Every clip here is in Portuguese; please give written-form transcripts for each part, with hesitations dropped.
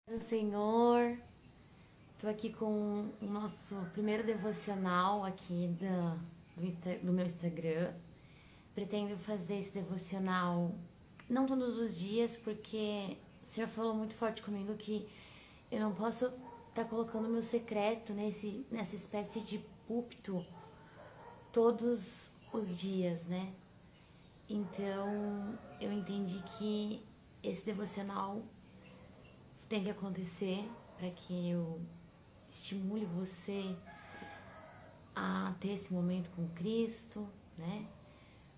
Do Senhor, estou aqui com o nosso primeiro devocional aqui do meu Instagram. Pretendo fazer esse devocional não todos os dias, porque o Senhor falou muito forte comigo que eu não posso estar colocando meu secreto nessa espécie de púlpito todos os dias, né? Então eu entendi que esse devocional tem que acontecer para que eu estimule você a ter esse momento com Cristo, né?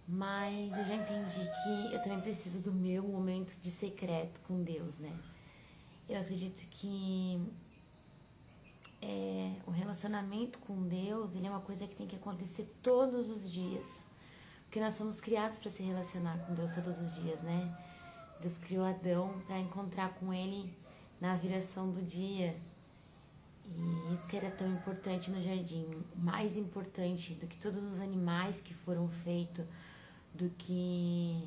Mas eu já entendi que eu também preciso do meu momento de secreto com Deus, né? Eu acredito que o relacionamento com Deus, ele é uma coisa que tem que acontecer todos os dias. Porque nós somos criados para se relacionar com Deus todos os dias, né? Deus criou Adão para encontrar com ele na viração do dia. E isso que era tão importante no jardim, mais importante do que todos os animais que foram feitos, do que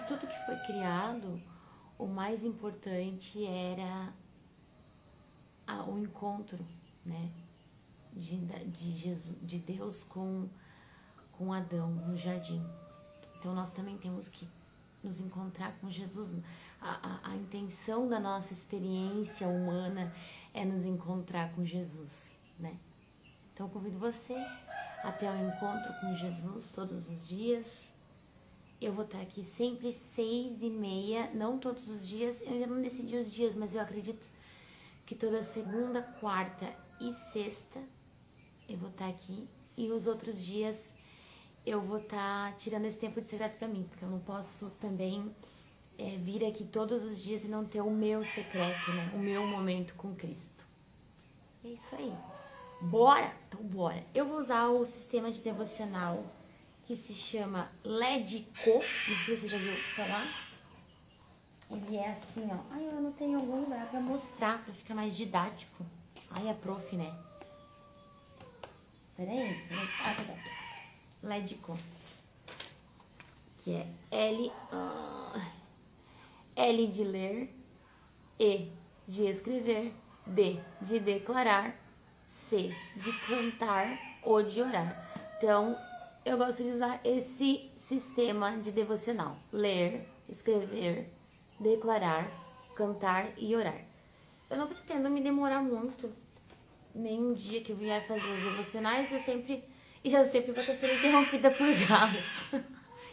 tudo que foi criado, o mais importante era o encontro, né, de Deus com Adão no jardim. Então nós também temos que nos encontrar com Jesus. A intenção da nossa experiência humana é nos encontrar com Jesus, né? Então eu convido você até o encontro com Jesus todos os dias. Eu vou estar aqui sempre 6h30, não todos os dias, eu ainda não decidi os dias, mas eu acredito que toda segunda, quarta e sexta eu vou estar aqui, e os outros dias eu vou estar tirando esse tempo de secreto pra mim, porque eu não posso também vir aqui todos os dias e não ter o meu secreto, né? O meu momento com Cristo. É isso aí. Bora? Então bora. Eu vou usar o sistema de devocional que se chama Ledico. Não sei se você já ouviu falar. Ele é assim, ó. Ai, eu anotei em algum lugar pra mostrar, pra ficar mais didático. Ai, a prof, né? Peraí. Ah, tá. Ledico. Que é L de ler, E de escrever, D de declarar, C de cantar ou de orar. Então, eu gosto de usar esse sistema de devocional: ler, escrever, declarar, cantar e orar. Eu não pretendo me demorar muito. Nenhum dia que eu vier fazer os devocionais, eu sempre vou estar sendo interrompida por galos.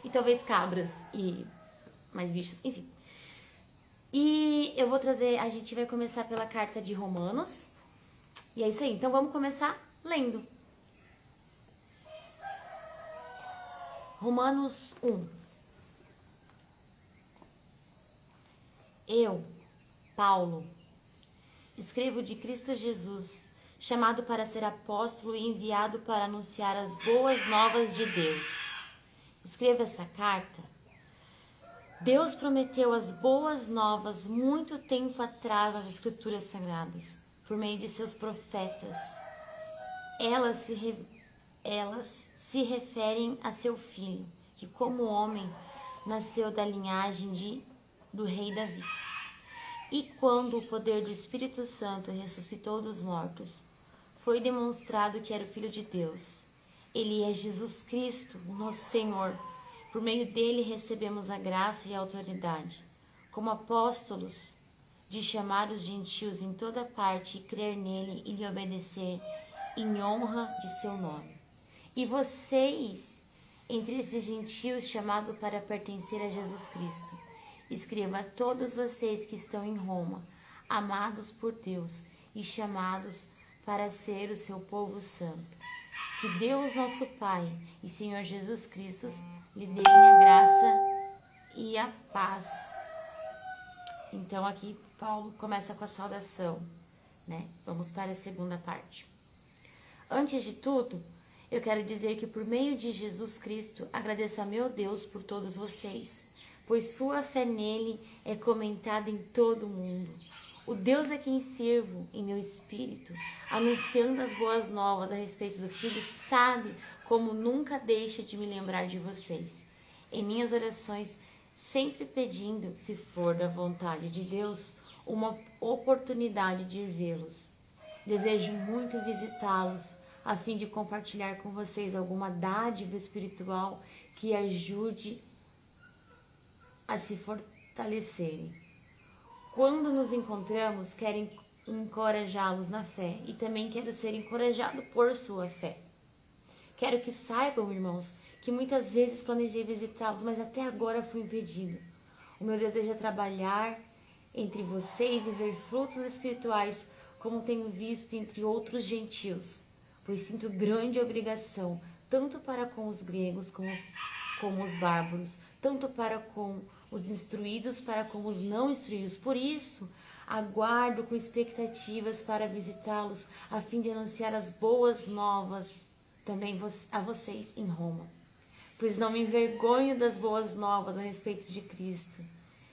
E talvez cabras e mais bichos, enfim. E eu vou trazer, a gente vai começar pela carta de Romanos. E é isso aí, então vamos começar lendo. Romanos 1. Eu, Paulo, escrevo de Cristo Jesus, chamado para ser apóstolo e enviado para anunciar as boas novas de Deus. Escreva essa carta. Deus prometeu as boas novas muito tempo atrás nas Escrituras Sagradas, por meio de seus profetas. Elas se referem a seu filho, que como homem nasceu da linhagem do rei Davi. E quando o poder do Espírito Santo ressuscitou dos mortos, foi demonstrado que era o Filho de Deus. Ele é Jesus Cristo, o nosso Senhor. Por meio dele recebemos a graça e a autoridade, como apóstolos, de chamar os gentios em toda parte e crer nele e lhe obedecer em honra de seu nome. E vocês, entre esses gentios chamados para pertencer a Jesus Cristo, escreva a todos vocês que estão em Roma, amados por Deus e chamados para ser o seu povo santo. Que Deus, nosso Pai e Senhor Jesus Cristo, lhe dê a graça e a paz. Então aqui Paulo começa com a saudação, né? Vamos para a segunda parte. Antes de tudo, eu quero dizer que por meio de Jesus Cristo agradeço a meu Deus por todos vocês, pois sua fé nele é comentada em todo o mundo. O Deus a quem sirvo em meu espírito, anunciando as boas novas a respeito do Filho, sabe como nunca deixa de me lembrar de vocês. Em minhas orações, sempre pedindo, se for da vontade de Deus, uma oportunidade de vê-los. Desejo muito visitá-los, a fim de compartilhar com vocês alguma dádiva espiritual que ajude a se fortalecerem. Quando nos encontramos, quero encorajá-los na fé e também quero ser encorajado por sua fé. Quero que saibam, irmãos, que muitas vezes planejei visitá-los, mas até agora fui impedido. O meu desejo é trabalhar entre vocês e ver frutos espirituais, como tenho visto entre outros gentios, pois sinto grande obrigação, tanto para com os gregos como os bárbaros, tanto para com os instruídos para com os não instruídos. Por isso, aguardo com expectativas para visitá-los, a fim de anunciar as boas novas também a vocês em Roma. Pois não me envergonho das boas novas a respeito de Cristo,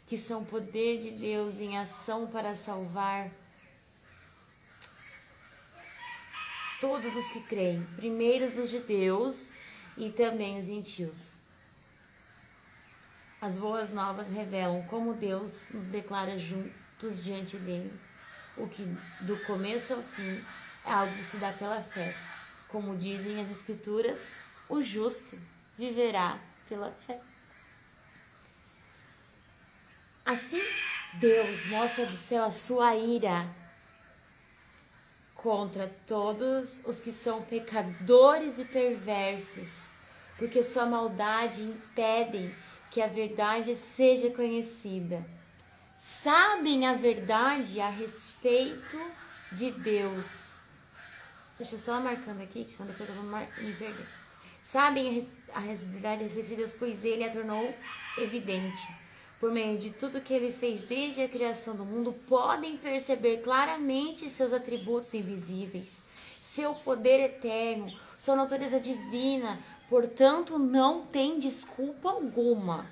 que são poder de Deus em ação para salvar todos os que creem, primeiro dos judeus e também os gentios. As boas novas revelam como Deus nos declara juntos diante dele, o que do começo ao fim é algo que se dá pela fé. Como dizem as Escrituras, o justo viverá pela fé. Assim, Deus mostra do céu a sua ira contra todos os que são pecadores e perversos, porque sua maldade impedem que a verdade seja conhecida. Sabem a verdade a respeito de Deus. Deixa eu só marcando aqui, que senão depois eu vou me perder. Sabem a verdade a respeito de Deus, pois ele a tornou evidente. Por meio de tudo que ele fez desde a criação do mundo, podem perceber claramente seus atributos invisíveis, seu poder eterno, sua natureza divina, portanto não tem desculpa alguma.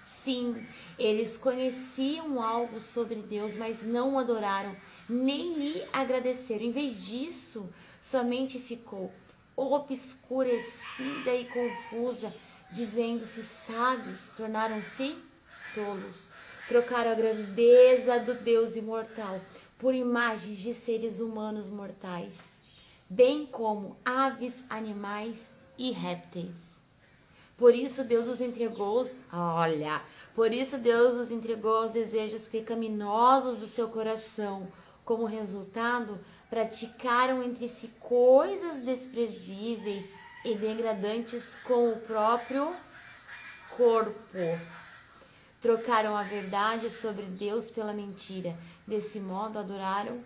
Sim, eles conheciam algo sobre Deus, mas não o adoraram, nem lhe agradeceram. Em vez disso, sua mente ficou obscurecida e confusa, dizendo-se sábios, tornaram-se tolos. Trocaram a grandeza do Deus imortal por imagens de seres humanos mortais, bem como aves, animais e répteis. Por isso Deus os entregou aos desejos pecaminosos do seu coração. Como resultado, praticaram entre si coisas desprezíveis e degradantes com o próprio corpo. Trocaram a verdade sobre Deus pela mentira. Desse modo, adoraram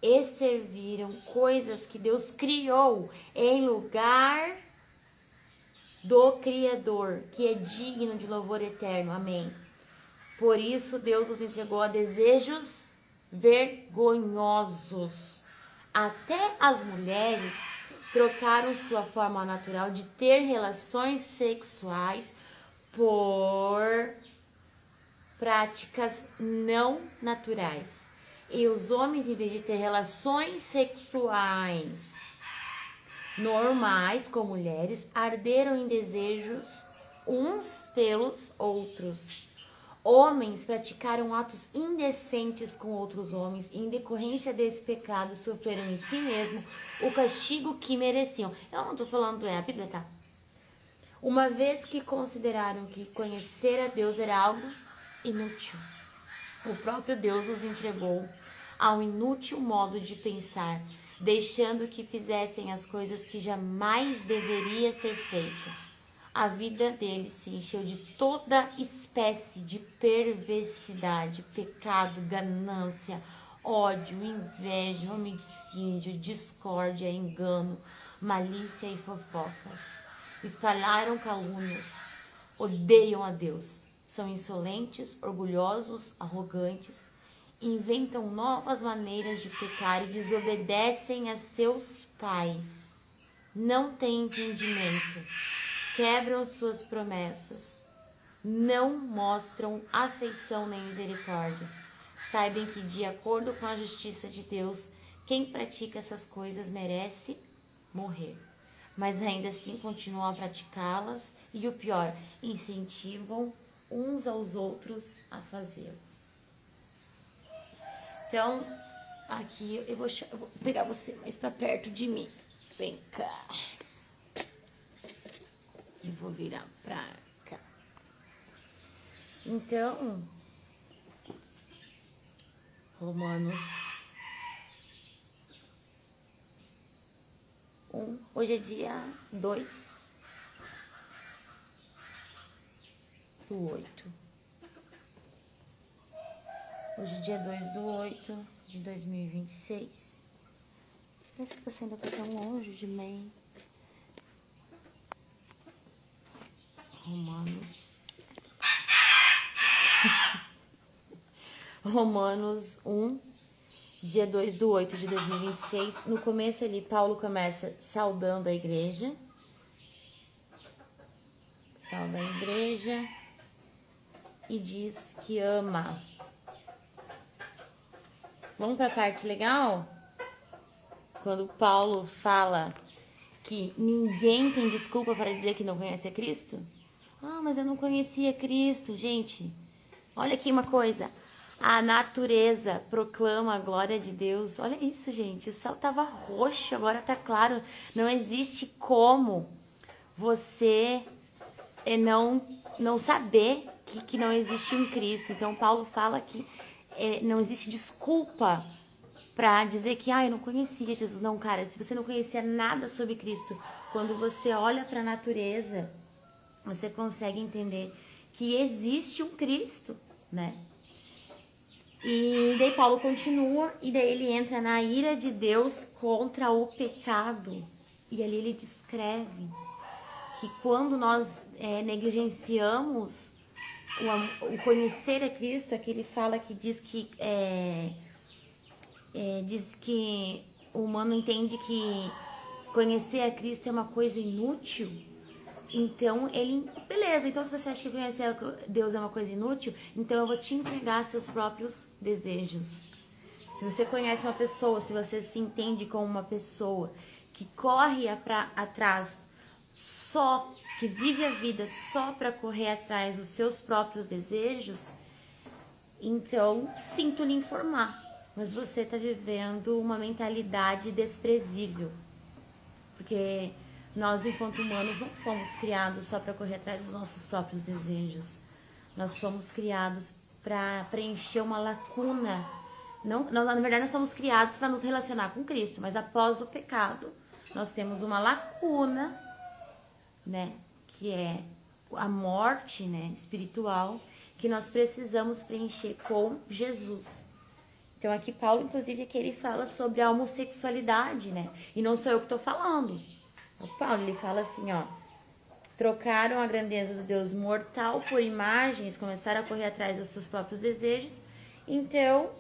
e serviram coisas que Deus criou em lugar do Criador, que é digno de louvor eterno. Amém. Por isso, Deus os entregou a desejos vergonhosos. Até as mulheres trocaram sua forma natural de ter relações sexuais por práticas não naturais. E os homens, em vez de ter relações sexuais normais com mulheres, arderam em desejos uns pelos outros. Homens praticaram atos indecentes com outros homens e, em decorrência desse pecado, sofreram em si mesmo o castigo que mereciam. Eu não estou falando, a Bíblia, tá? Uma vez que consideraram que conhecer a Deus era algo inútil, o próprio Deus os entregou a um inútil modo de pensar, deixando que fizessem as coisas que jamais deveria ser feito. A vida deles se encheu de toda espécie de perversidade, pecado, ganância, ódio, inveja, homicídio, discórdia, engano, malícia e fofocas. Espalharam calúnias, odeiam a Deus, são insolentes, orgulhosos, arrogantes, inventam novas maneiras de pecar e desobedecem a seus pais. Não têm entendimento, quebram suas promessas, não mostram afeição nem misericórdia. Saibam que, de acordo com a justiça de Deus, quem pratica essas coisas merece morrer. mas ainda assim continuam a praticá-las e o pior, incentivam uns aos outros a fazê-los. Então, aqui eu vou pegar você mais pra perto de mim. Vem cá. Eu vou virar pra cá. Então, Romanos 1. Hoje é dia 2/8. Hoje é dia 2/8/2026. Parece que você ainda tá tão longe de mim. Romanos 1, dia 2/8/2026. No começo ali, Paulo começa saudando a igreja. Sauda a igreja e diz que ama. Vamos para a parte legal? Quando Paulo fala que ninguém tem desculpa para dizer que não conhece a Cristo. Ah, mas eu não conhecia Cristo. Gente, olha aqui uma coisa. A natureza proclama a glória de Deus. Olha isso, gente. O céu estava roxo, agora está claro. Não existe como você não saber que não existe um Cristo. Então, Paulo fala que não existe desculpa para dizer que eu não conhecia Jesus. Não, cara, se você não conhecia nada sobre Cristo, quando você olha para a natureza, você consegue entender que existe um Cristo, né? E daí Paulo continua, e daí ele entra na ira de Deus contra o pecado. E ali ele descreve que quando nós negligenciamos o conhecer a Cristo, aqui ele fala que diz que o humano entende que conhecer a Cristo é uma coisa inútil. Então beleza, então se você acha que conhecer a Deus é uma coisa inútil, então eu vou te entregar seus próprios desejos. Se você conhece uma pessoa, se você se entende como uma pessoa que corre atrás só, que vive a vida só para correr atrás dos seus próprios desejos, então sinto lhe informar, mas você está vivendo uma mentalidade desprezível, porque nós, enquanto humanos, não fomos criados só para correr atrás dos nossos próprios desejos. Nós fomos criados para preencher uma lacuna. Na verdade, nós somos criados para nos relacionar com Cristo, mas após o pecado, nós temos uma lacuna, né, que é a morte, né, espiritual, que nós precisamos preencher com Jesus. Então, aqui Paulo, inclusive, aqui ele fala sobre a homossexualidade, né? E não sou eu que estou falando. O Paulo, ele fala assim, trocaram a grandeza do Deus mortal por imagens, começaram a correr atrás dos seus próprios desejos. Então,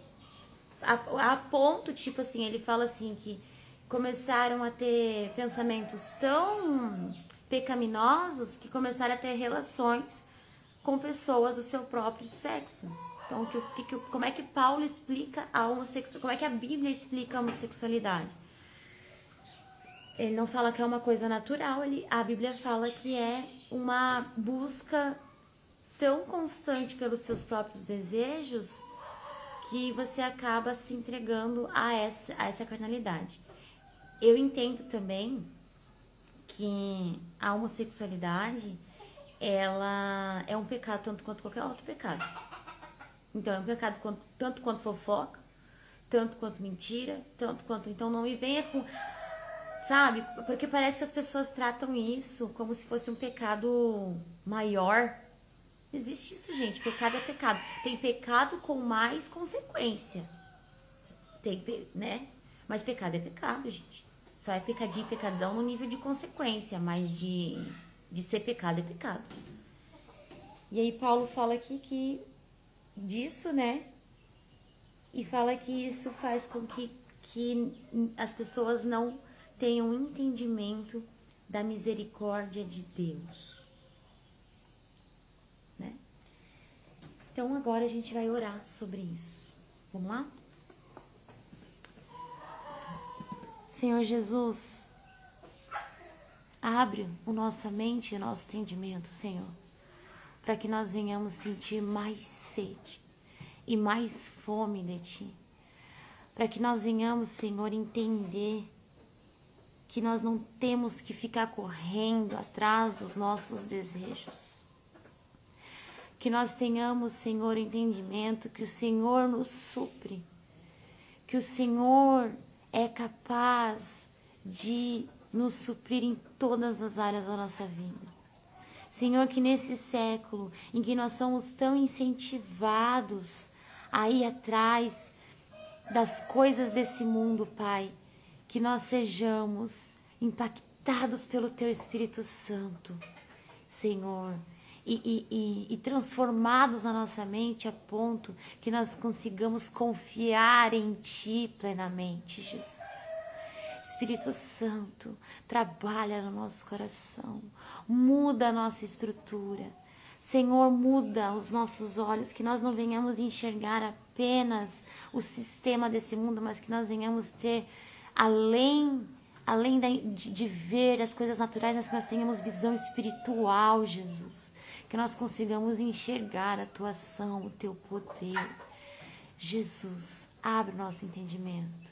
a ponto, tipo assim, ele fala assim que começaram a ter pensamentos tão pecaminosos que começaram a ter relações com pessoas do seu próprio sexo. Então, como é que Paulo explica a homossexualidade? Como é que a Bíblia explica a homossexualidade? Ele não fala que é uma coisa natural, a Bíblia fala que é uma busca tão constante pelos seus próprios desejos que você acaba se entregando a essa carnalidade. Eu entendo também que a homossexualidade, ela é um pecado tanto quanto qualquer outro pecado. Então, é um pecado tanto quanto fofoca, tanto quanto mentira, tanto quanto... Então, não me venha com... Sabe? Porque parece que as pessoas tratam isso como se fosse um pecado maior. Não existe isso, gente. Pecado é pecado. Tem pecado com mais consequência. Né? Mas pecado é pecado, gente. Só é pecadinho e pecadão no nível de consequência. Mas de ser pecado é pecado. E aí Paulo fala aqui disso, né? E fala que isso faz com que as pessoas não tenham entendimento da misericórdia de Deus, né? Então agora a gente vai orar sobre isso. Vamos lá? Senhor Jesus, Abre a nossa mente e o nosso entendimento, Senhor, para que nós venhamos sentir mais sede e mais fome de Ti. Para que nós venhamos, Senhor, entender que nós não temos que ficar correndo atrás dos nossos desejos. Que nós tenhamos, Senhor, entendimento que o Senhor nos supre, que o Senhor é capaz de nos suprir em todas as áreas da nossa vida. Senhor, que nesse século em que nós somos tão incentivados a ir atrás das coisas desse mundo, Pai, que nós sejamos impactados pelo Teu Espírito Santo, Senhor, e transformados na nossa mente a ponto que nós consigamos confiar em Ti plenamente, Jesus. Espírito Santo, trabalha no nosso coração, muda a nossa estrutura. Senhor, muda os nossos olhos, que nós não venhamos enxergar apenas o sistema desse mundo, mas que nós venhamos ter, além de ver as coisas naturais, mas que nós tenhamos visão espiritual, Jesus. Que nós consigamos enxergar a Tua ação, o Teu poder. Jesus, abre o nosso entendimento.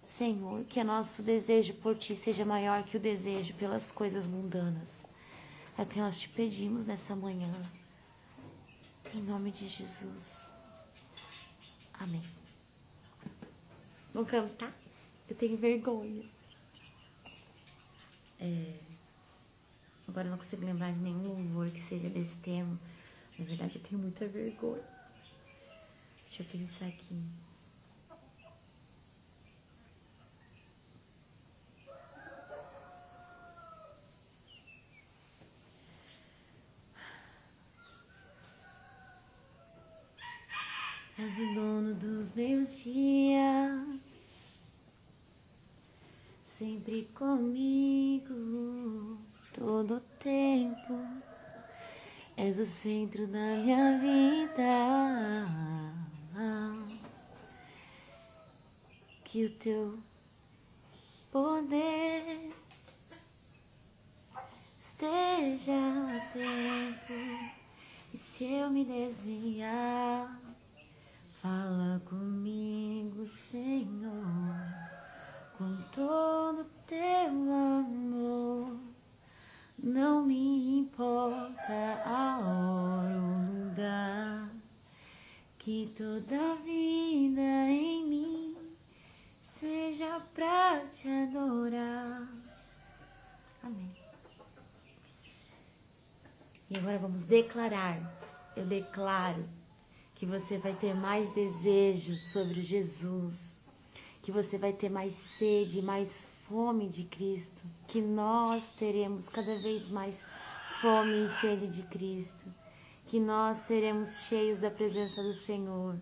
Senhor, que o nosso desejo por Ti seja maior que o desejo pelas coisas mundanas. É o que nós Te pedimos nessa manhã. Em nome de Jesus. Amém. Vamos cantar? Eu tenho vergonha. Agora eu não consigo lembrar de nenhum louvor que seja desse tema. Na verdade, eu tenho muita vergonha. Deixa eu pensar aqui. És o dono dos meus dias, sempre comigo, todo o tempo. És o centro da minha vida. Que o Teu poder esteja atento. E se eu me desviar, fala comigo, Senhor, com todo Teu amor. Não me importa a hora ou lugar, que toda vida em mim seja pra Te adorar. Amém. E agora vamos declarar. Eu declaro que você vai ter mais desejo sobre Jesus, que você vai ter mais sede, mais fome de Cristo, que nós teremos cada vez mais fome e sede de Cristo, que nós seremos cheios da presença do Senhor,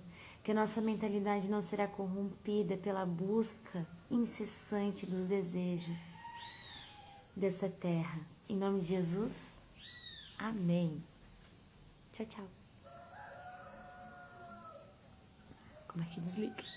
que a nossa mentalidade não será corrompida pela busca incessante dos desejos dessa terra. Em nome de Jesus, amém. Tchau, tchau. Como é que desliga?